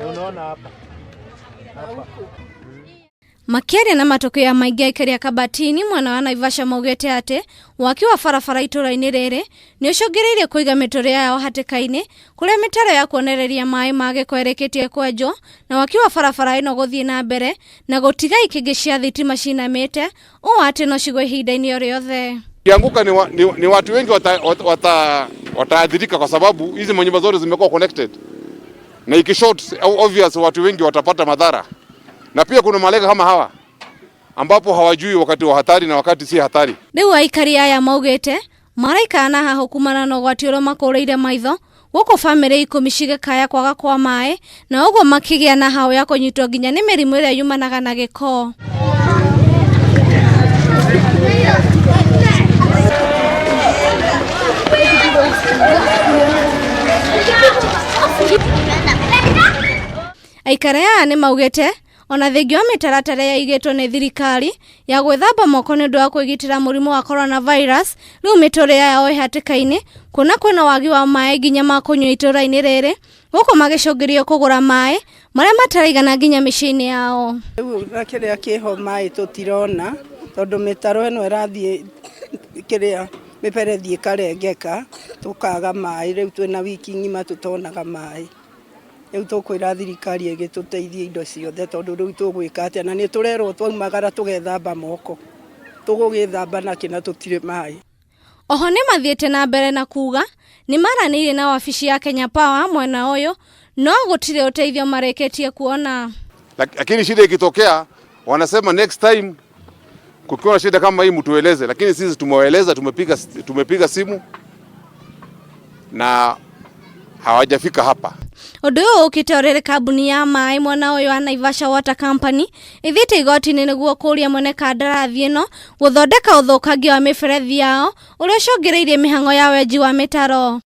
Unaona hapa. Makiaria na matokeo ya maiga ikaria kabatini mwana wa Naivasha maugete ate wakiwa barabara itũra-inĩ rĩrĩ nĩ ũcũngĩrĩirie kũiga mĩtũrĩ yao hatĩka-inĩ kũrĩa mĩtaro ya kuonereria maĩ mage kwereketie kwenjwo na wakiwa barabara ĩno gũthiĩ na mbere na gũtiga ikĩngĩ cia thitima cinamĩte ũũ atĩ no cigwe ihinda-inĩ o rĩothe. Kianguka ni watu wengi wataathirika kwa sababu hizi manyumba zote zimekuwa connected. Na ikishort obvious watu wengi watapata madhara. Na pia kuna malega kama hawa ambapo hawajui wakati wa hatari na wakati si hatari. Rĩu aikari aya maugĩte maraikana haha kumana na ũgwati ũrĩa makũrĩire maitho gũkũ bamĩrĩ 10 cigĩkaya kwaga kwa maĩ na ũguo makĩgĩa na hao ya kũnyitwo nginya nĩ mĩrimũ ĩrĩa yumanaga na gĩko. Aikari aya nĩ maugĩte ona thengia wa mĩtaratara ya igĩtwo nĩ thirikari ya gwĩthamba moko nĩ ũndũ wa kwĩgitĩra mũrimũ wa coronavirus rĩu mĩtũrĩ yao hatĩka-inĩ kuna kwĩna wagi wa maĩ nginya ma kũnyua itũra-inĩ rĩrĩ gũkũ magĩcũngĩrio kũgũra maĩ marĩa mataraigana nginya mĩciĩ-inĩ yao. Rĩu kĩrĩa kĩho maĩ tũtirona tondũ mĩtaro ĩno ĩrathiĩ kĩrĩa mĩberethi ĩkarengeka tũkaga maĩ rĩu twĩna wiki ng'ima tũtonaga maĩ. Rĩu tũkwĩra thirikari ĩgĩtũteithie indo ciothe tondũ rĩu tũgwĩka atĩa na nĩ tũrerwo twaumagara tũgethamba moko tũgũgĩthamba na kĩna tũtirĩ maĩ. Oho nĩ mathiĩte na mbere na kuga nĩ maranĩire na wabici ya Kenya Power mwena ũyũ no gũtirĩ ũteithio mareketie kuona. Lakini shida ikitokea wanasema next time kukiwa na shida kama hii mtueleze, lakini sisi tumewaeleza, tumepiga simu na hawajafika hapa. Ũndũ ũyũ ũkĩtorere kambuni ya maĩ mwena ũyũ wa Naivasha Water Company ithiĩte igoti-inĩ nĩguo kũria mwene kandarathi ĩno gũthondeka ũthũkangia wa mĩberethi yao ũrĩa ũcũngĩrĩirie mĩhang'o ya wenji wa mĩtaro.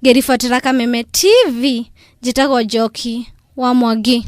Ngĩribatĩra Kameme TV njĩtagwo Njoki wa Muingi.